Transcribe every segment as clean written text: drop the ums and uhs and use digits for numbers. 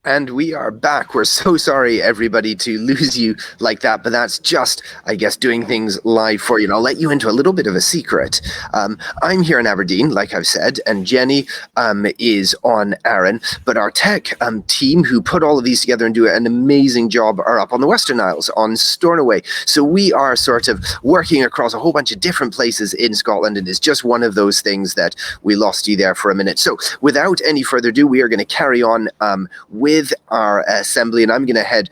And we are back. We're so sorry, everybody, to lose you like that, but that's just, I guess, doing things live for you. And I'll let you into a little bit of a secret. I'm here in Aberdeen, like I've said, and Jenny is on Arran. But our tech team, who put all of these together and do an amazing job, are up on the Western Isles, on Stornoway. So we are sort of working across a whole bunch of different places in Scotland, and it's just one of those things that we lost you there for a minute. So without any further ado, we are going to carry on with our assembly, and I'm going to head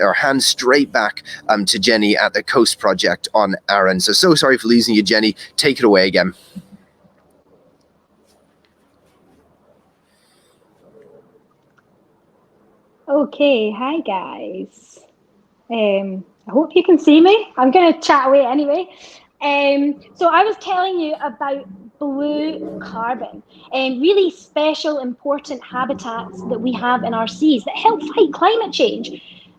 or hand straight back to Jenny at the Coast Project on Arran. So sorry for losing you, Jenny. Take it away again. Okay, hi guys. I hope you can see me. I'm going to chat away anyway. So I was telling you about blue carbon and really special, important habitats that we have in our seas that help fight climate change.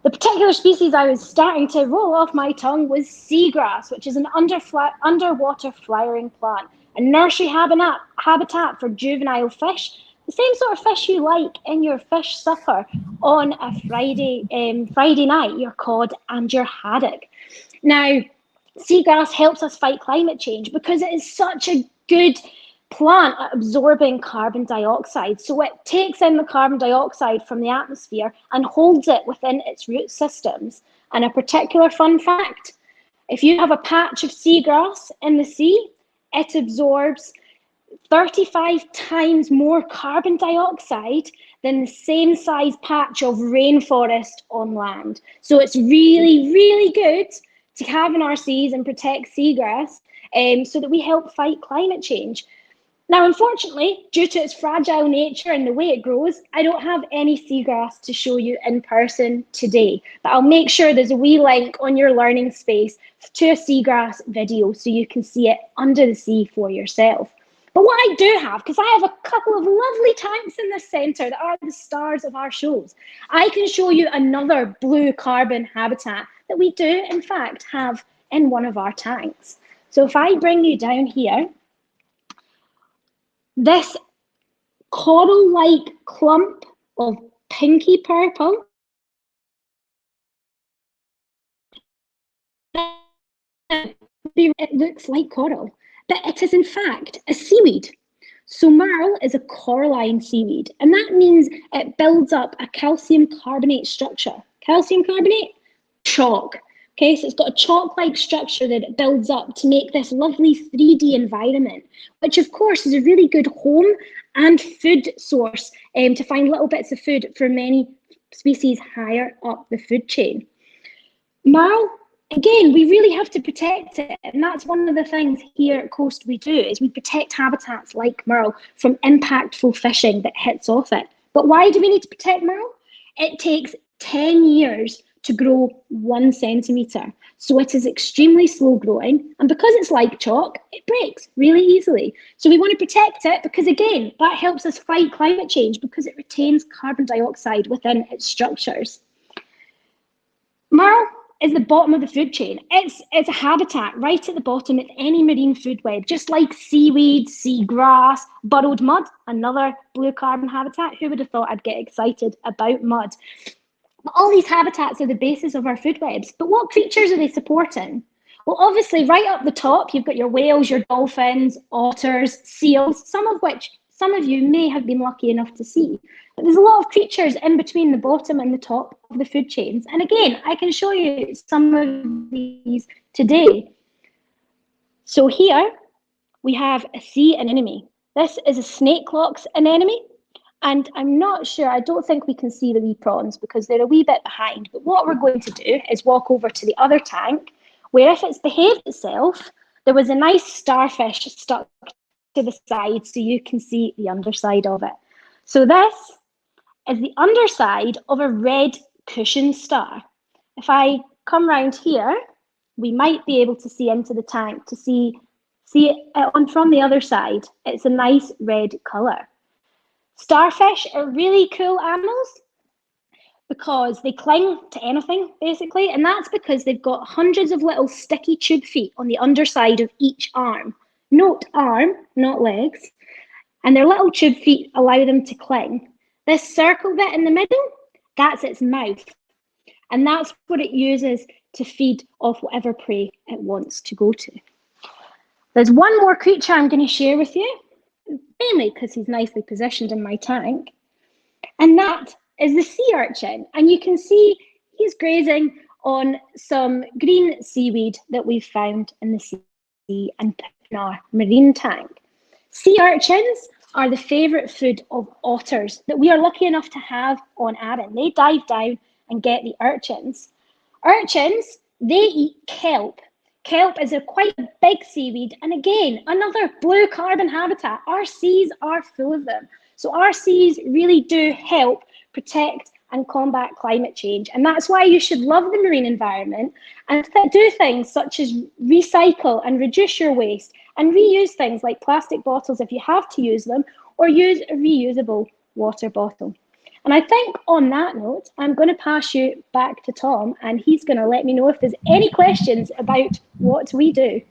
The particular species I was starting to roll off my tongue was seagrass, which is an underwater flowering plant, a nursery habitat for juvenile fish, the same sort of fish you like in your fish supper on a Friday night, your cod and your haddock. Now, seagrass helps us fight climate change because it is such a good plant at absorbing carbon dioxide. So it takes in the carbon dioxide from the atmosphere and holds it within its root systems. And a particular fun fact, if you have a patch of seagrass in the sea, it absorbs 35 times more carbon dioxide than the same size patch of rainforest on land. So it's really, really good to have in our seas and protect seagrass so that we help fight climate change. Now, unfortunately, due to its fragile nature and the way it grows, I don't have any seagrass to show you in person today, but I'll make sure there's a wee link on your learning space to a seagrass video so you can see it under the sea for yourself. But what I do have, because I have a couple of lovely tanks in the centre that are the stars of our shows, I can show you another blue carbon habitat that we do, in fact, have in one of our tanks. So if I bring you down here, this coral-like clump of pinky purple, it looks like coral, but it is in fact a seaweed. So marl is a coralline seaweed, and that means it builds up a calcium carbonate structure. Calcium carbonate, chalk. Okay, so it's got a chalk-like structure that it builds up to make this lovely 3D environment, which of course is a really good home and food source to find little bits of food for many species higher up the food chain. Marl, again, we really have to protect it, and that's one of the things here at Coast we do, is we protect habitats like marl from impactful fishing that hits off it. But why do we need to protect marl? It takes 10 years to grow 1 centimetre. So it is extremely slow growing, and because it's like chalk, it breaks really easily. So we want to protect it because, again, that helps us fight climate change because it retains carbon dioxide within its structures. Marl is the bottom of the food chain. It's a habitat right at the bottom of any marine food web, just like seaweed, seagrass, burrowed mud, another blue carbon habitat. Who would have thought I'd get excited about mud? All these habitats are the basis of our food webs, but what creatures are they supporting? Well, obviously, right up the top, you've got your whales, your dolphins, otters, seals, some of which some of you may have been lucky enough to see. But there's a lot of creatures in between the bottom and the top of the food chains. And again, I can show you some of these today. So here we have a sea anemone. This is a snake-lox anemone. And I'm not sure, I don't think we can see the wee prawns because they're a wee bit behind. But what we're going to do is walk over to the other tank where, if it's behaved itself, there was a nice starfish stuck to the side so you can see the underside of it. So this is the underside of a red cushion star. If I come round here, we might be able to see into the tank to see it on from the other side. It's a nice red colour. Starfish are really cool animals because they cling to anything, basically, and that's because they've got hundreds of little sticky tube feet on the underside of each arm. Note arm, not legs. And their little tube feet allow them to cling. This circle bit in the middle That's its mouth. And that's what it uses to feed off whatever prey it wants to go to. There's one more creature I'm going to share with you, mainly because he's nicely positioned in my tank, and that is the sea urchin. And you can see he's grazing on some green seaweed that we've found in the sea and put in our marine tank. Sea urchins are the favourite food of otters that we are lucky enough to have on Arran. They dive down and get the urchins. Urchins, they eat kelp. Kelp is quite a big seaweed, and again, another blue carbon habitat. Our seas are full of them. So our seas really do help protect and combat climate change. And that's why you should love the marine environment and do things such as recycle and reduce your waste and reuse things like plastic bottles if you have to use them, or use a reusable water bottle. And I think on that note, I'm going to pass you back to Tom, and he's going to let me know if there's any questions about what we do.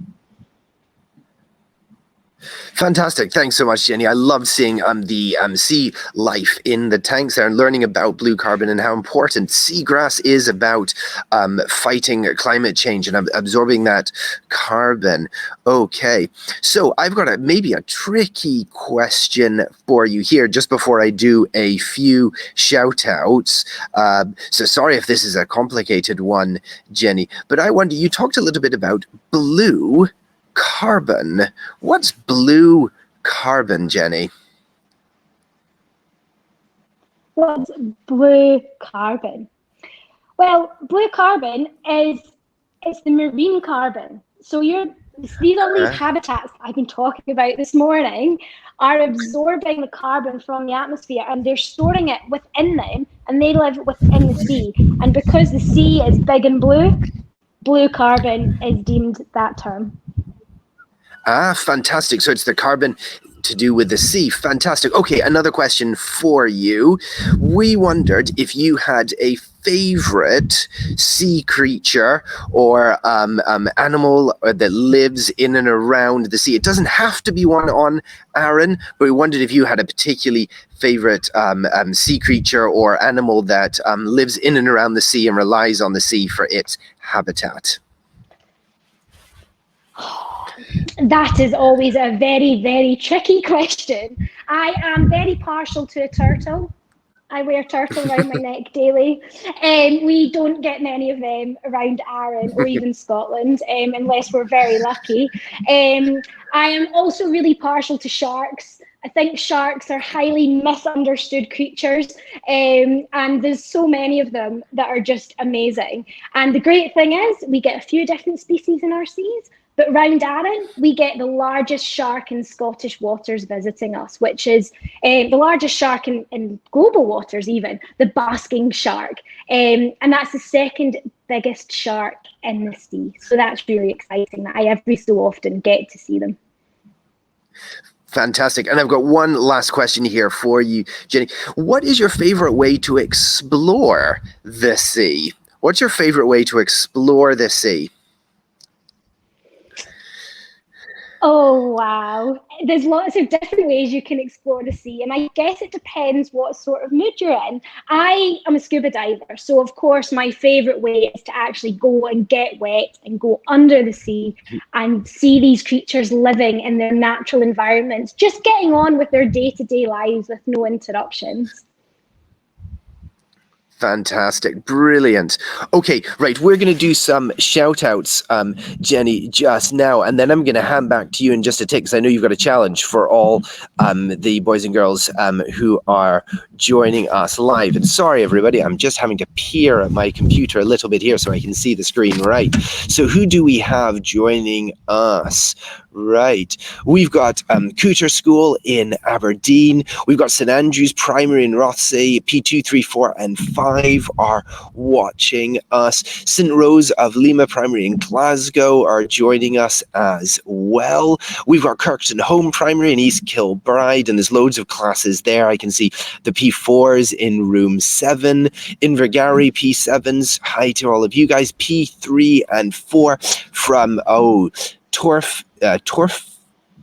Fantastic. Thanks so much, Jenny. I love seeing the sea life in the tanks there and learning about blue carbon and how important seagrass is about fighting climate change and absorbing that carbon. Okay, so I've got maybe a tricky question for you here just before I do a few shout outs. So sorry if this is a complicated one, Jenny, but I wonder, you talked a little bit about blue carbon. What's blue carbon, Jenny? What's blue carbon? Well, blue carbon it's the marine carbon. So these habitats I've been talking about this morning are absorbing the carbon from the atmosphere, and they're storing it within them, and they live within the sea. And because the sea is big and blue carbon is deemed that term. Ah, fantastic. So it's the carbon to do with the sea. Fantastic. Okay, another question for you. We wondered if you had a favorite sea creature or animal that lives in and around the sea. It doesn't have to be one on Arran, but we wondered if you had a particularly favorite sea creature or animal that lives in and around the sea and relies on the sea for its habitat. That is always a very, very tricky question. I am very partial to a turtle. I wear turtle around my neck daily. We don't get many of them around Arran or even Scotland, unless we're very lucky. I am also really partial to sharks. I think sharks are highly misunderstood creatures, and there's so many of them that are just amazing. And the great thing is we get a few different species in our seas, but round Arran, we get the largest shark in Scottish waters visiting us, which is the largest shark in global waters even, the basking shark. And that's the second biggest shark in the sea. So that's really exciting that I every so often get to see them. Fantastic. And I've got one last question here for you, Jenny. What is your favorite way to explore the sea? What's your favorite way to explore the sea? Oh, wow. There's lots of different ways you can explore the sea, and I guess it depends what sort of mood you're in. I am a scuba diver, so of course my favourite way is to actually go and get wet and go under the sea and see these creatures living in their natural environments, just getting on with their day-to-day lives with no interruptions. Fantastic. Brilliant. Okay, right. We're going to do some shout outs, Jenny, just now, and then I'm going to hand back to you in just a tick because I know you've got a challenge for all the boys and girls who are joining us live. And sorry, everybody, I'm just having to peer at my computer a little bit here so I can see the screen right. So who do we have joining us? Right. We've got Cooter School in Aberdeen. We've got St Andrews Primary in Rothesay. P2, 3, 4 and 5 are watching us. St Rose of Lima Primary in Glasgow are joining us as well. We've got Kirkton Home Primary in East Kilbride, and there's loads of classes there. I can see the P4s in room 7. Invergary P7s. Hi to all of you guys. P3 and 4 from Torf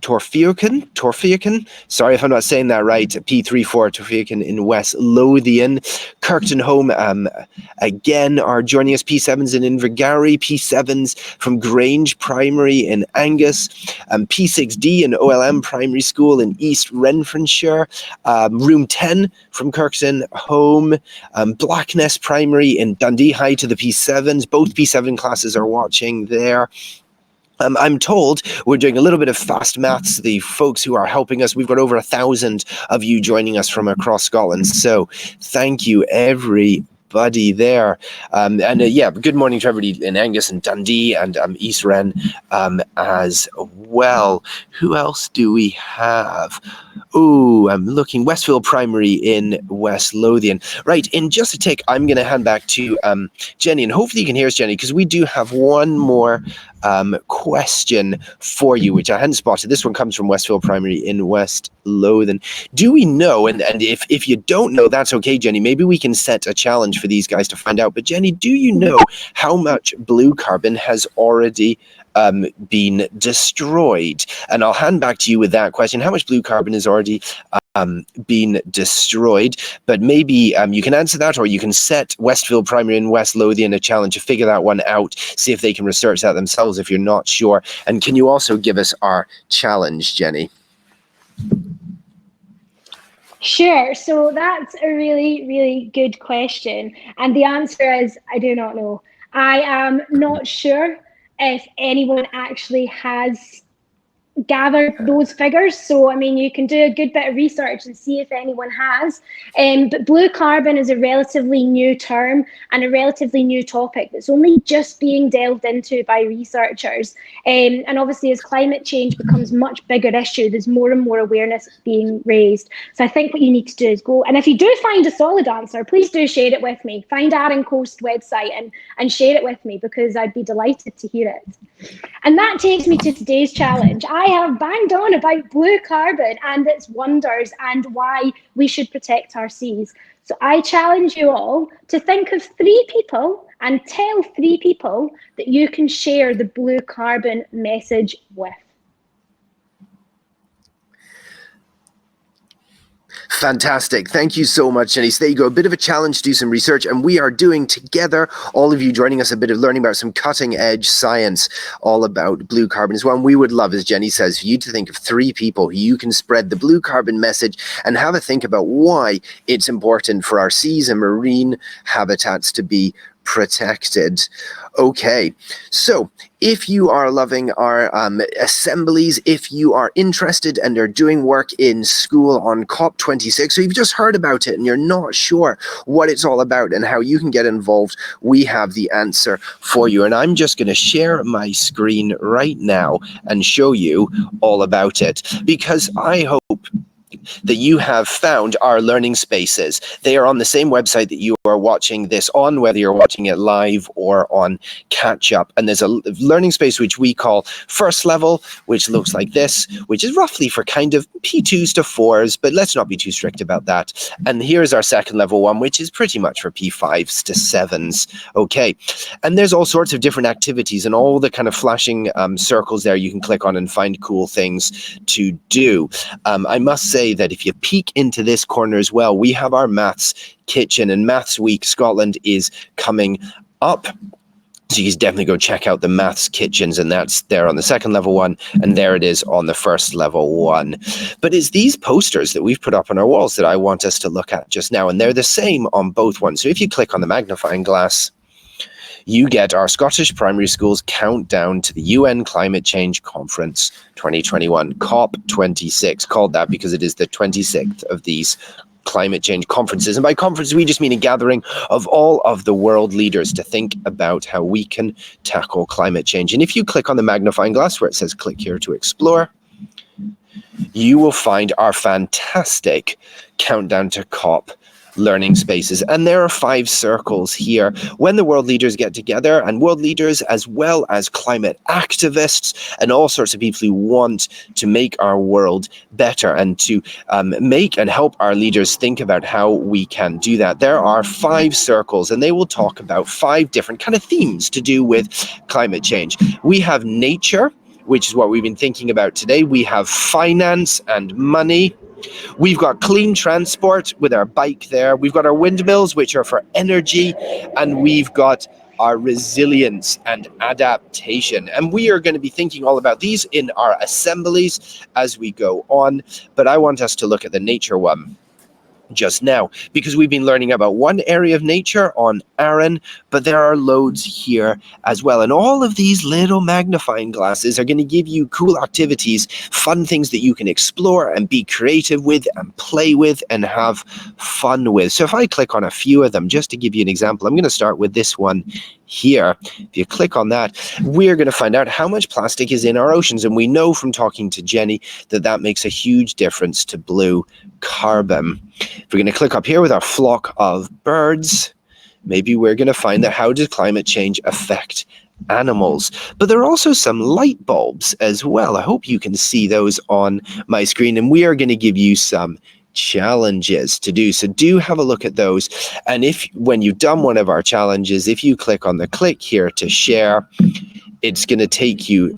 Torfiacan. Sorry if I'm not saying that right. P34 Torfiacan in West Lothian. Kirkton Home again are joining us. P7s in Invergary. P7s from Grange Primary in Angus. P6D in OLM Primary School in East Renfrewshire. Room 10 from Kirkton Home. Blackness Primary in Dundee. Hi to the P7s. Both P7 classes are watching there. I'm told we're doing a little bit of fast maths. The folks who are helping us, we've got over 1,000 of you joining us from across Scotland. So thank you, everybody there. Yeah, good morning to everybody in Angus and Dundee and East Ren as well. Who else do we have? Oh, I'm looking. Westfield Primary in West Lothian. Right, in just a tick, I'm going to hand back to Jenny, and hopefully you can hear us, Jenny, because we do have one more question for you, which I hadn't spotted. This one comes from Westfield Primary in West Lothian. Do we know, and if you don't know, that's okay, Jenny, maybe we can set a challenge for these guys to find out. But Jenny, do you know how much blue carbon has already been destroyed? And I'll hand back to you with that question. How much blue carbon has already been destroyed? But maybe you can answer that, or you can set Westfield Primary and West Lothian a challenge to figure that one out, see if they can research that themselves if you're not sure. And can you also give us our challenge, Jenny? Sure. So that's a really, really good question. And the answer is, I do not know. I am not sure if anyone actually has gathered those figures. So, I mean, you can do a good bit of research and see if anyone has. But blue carbon is a relatively new term and a relatively new topic that's only just being delved into by researchers. And obviously, as climate change becomes a much bigger issue, there's more and more awareness being raised. So I think what you need to do is go, and if you do find a solid answer, please do share it with me. Find Arran Coast website and share it with me, because I'd be delighted to hear it. And that takes me to today's challenge. I have banged on about blue carbon and its wonders and why we should protect our seas. So I challenge you all to think of 3 people and tell 3 people that you can share the blue carbon message with. Fantastic. Thank you so much, Jenny. So there you go. A bit of a challenge to do some research, and we are doing together, all of you joining us, a bit of learning about some cutting edge science all about blue carbon as well. And we would love, as Jenny says, for you to think of 3 people who you can spread the blue carbon message and have a think about why it's important for our seas and marine habitats to be protected. Okay, so if you are loving our assemblies, if you are interested and are doing work in school on COP26, so you've just heard about it and you're not sure what it's all about and how you can get involved, we have the answer for you. And I'm just going to share my screen right now and show you all about it, because I hope that you have found our learning spaces. They are on the same website that you are watching this on, whether you're watching it live or on catch up. And there's a learning space which we call first level, which looks like this, which is roughly for kind of P2s to 4s, but let's not be too strict about that. And here's our second level one, which is pretty much for P5s to 7s. Okay. And there's all sorts of different activities and all the kind of flashing circles there you can click on and find cool things to do. I must say that if you peek into this corner as well, we have our Maths Kitchen, and Maths Week Scotland is coming up. So you can definitely go check out the Maths Kitchens, and that's there on the second level one, and there it is on the first level one. But it's these posters that we've put up on our walls that I want us to look at just now, and they're the same on both ones. So if you click on the magnifying glass, you get our Scottish primary schools countdown to the UN Climate Change Conference 2021, COP26, called that because it is the 26th of these climate change conferences. And by conference, we just mean a gathering of all of the world leaders to think about how we can tackle climate change. And if you click on the magnifying glass where it says click here to explore, you will find our fantastic countdown to COP learning spaces. And there are 5 circles here. When the world leaders get together, and world leaders as well as climate activists and all sorts of people who want to make our world better and to make and help our leaders think about how we can do that. There are 5 circles, and they will talk about 5 different kind of themes to do with climate change. We have nature, which is what we've been thinking about today. We have finance and money. We've got clean transport with our bike there. We've got our windmills, which are for energy, and we've got our resilience and adaptation. And we are going to be thinking all about these in our assemblies as we go on. But I want us to look at the nature one just now, because we've been learning about one area of nature on Arran, but there are loads here as well. And all of these little magnifying glasses are going to give you cool activities, fun things that you can explore and be creative with and play with and have fun with. So if I click on a few of them, just to give you an example, I'm going to start with this one here. If you click on that, we're going to find out how much plastic is in our oceans. And we know from talking to Jenny that that makes a huge difference to blue carbon. If we're going to click up here with our flock of birds, maybe we're going to find that how does climate change affect animals? But there are also some light bulbs as well. I hope you can see those on my screen, and we are going to give you some challenges to do. So do have a look at those. And if when you've done one of our challenges, if you click on the click here to share, it's going to take you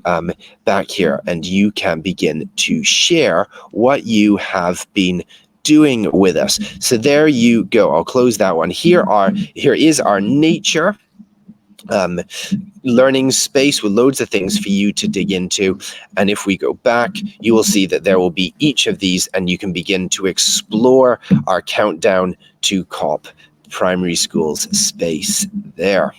back here and you can begin to share what you have been doing with us. So there you go. I'll close that one. Here is our nature learning space with loads of things for you to dig into. And if we go back, you will see that there will be each of these and you can begin to explore our countdown to COP primary schools space there.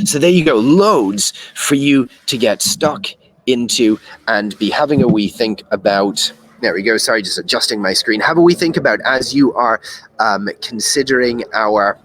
So there you go, loads for you to get stuck into and be having a wee think about. There we go, sorry, just adjusting my screen. Have a wee think about as you are considering our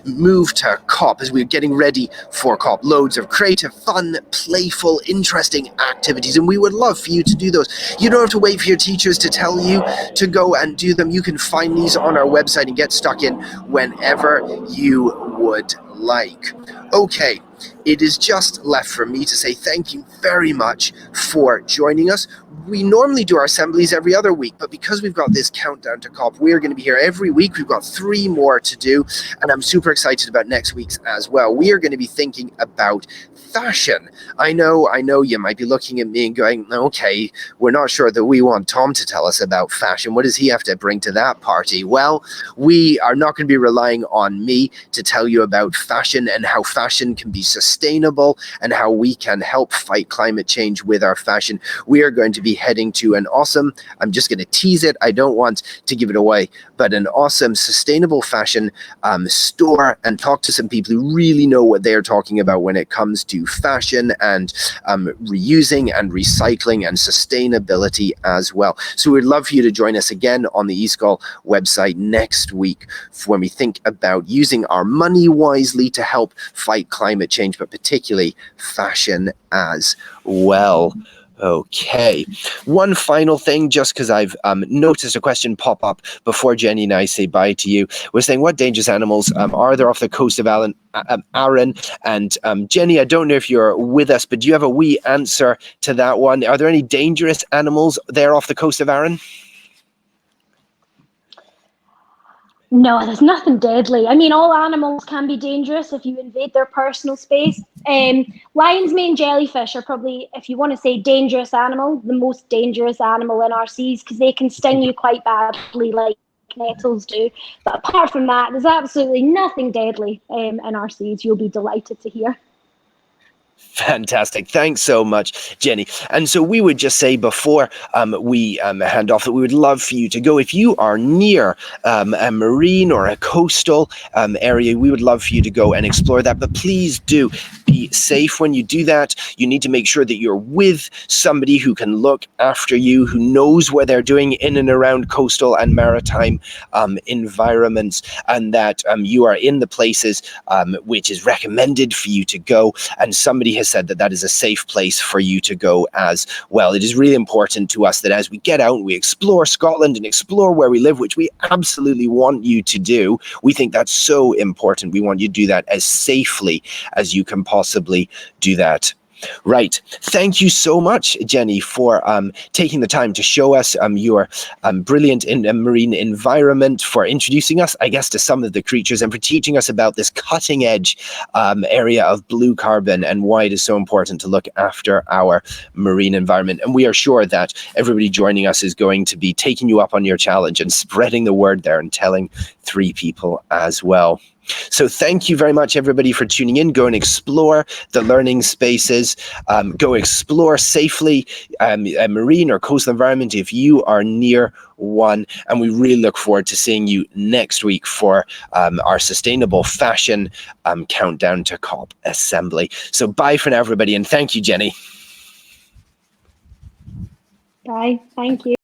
move to COP, as we're getting ready for COP. Loads of creative, fun, playful, interesting activities, and we would love for you to do those. You don't have to wait for your teachers to tell you to go and do them. You can find these on our website and get stuck in whenever you would like. Okay, it is just left for me to say thank you very much for joining us. We normally do our assemblies every other week, but because we've got this countdown to COP, we're going to be here every week. We've got 3 more to do, and I'm super excited about next week's as well. We are going to be thinking about fashion. I know you might be looking at me and going, okay, we're not sure that we want Tom to tell us about fashion. What does he have to bring to that party? Well, we are not going to be relying on me to tell you about fashion and how fashion can be sustainable and how we can help fight climate change with our fashion. We are going to be heading to an awesome, I'm just going to tease it, I don't want to give it away, but an awesome sustainable fashion store and talk to some people who really know what they're talking about when it comes to fashion and reusing and recycling and sustainability as well. So we'd love for you to join us again on the e-Sgoil website next week when we think about using our money wisely to help fight climate change, but particularly fashion as well. Okay, one final thing, just because I've noticed a question pop up before Jenny and I say bye to you. We're saying, what dangerous animals are there off the coast of Arran? And Jenny, I don't know if you're with us, but do you have a wee answer to that one? Are there any dangerous animals there off the coast of Arran? No, there's nothing deadly. I mean, all animals can be dangerous if you invade their personal space. Lion's mane jellyfish are probably, if you want to say dangerous animal, the most dangerous animal in our seas because they can sting you quite badly like nettles do. But apart from that, there's absolutely nothing deadly in our seas. You'll be delighted to hear. Fantastic. Thanks so much, Jenny. And so we would just say before we hand off that we would love for you to go. If you are near a marine or a coastal area, we would love for you to go and explore that. But please do be safe when you do that. You need to make sure that you're with somebody who can look after you, who knows what they're doing in and around coastal and maritime environments, and that you are in the places which is recommended for you to go. And somebody has said that that is a safe place for you to go as well. It is really important to us that as we get out and we explore Scotland and explore where we live, which we absolutely want you to do, we think that's so important. We want you to do that as safely as you can possibly do that. Right. Thank you so much, Jenny, for taking the time to show us your brilliant marine environment, for introducing us, I guess, to some of the creatures, and for teaching us about this cutting edge area of blue carbon and why it is so important to look after our marine environment. And we are sure that everybody joining us is going to be taking you up on your challenge and spreading the word there and telling 3 people as well. So thank you very much, everybody, for tuning in. Go and explore the learning spaces. Go explore safely a marine or coastal environment if you are near one. And we really look forward to seeing you next week for our sustainable fashion countdown to COP assembly. So bye for now, everybody. And thank you, Jenny. Bye. Thank you.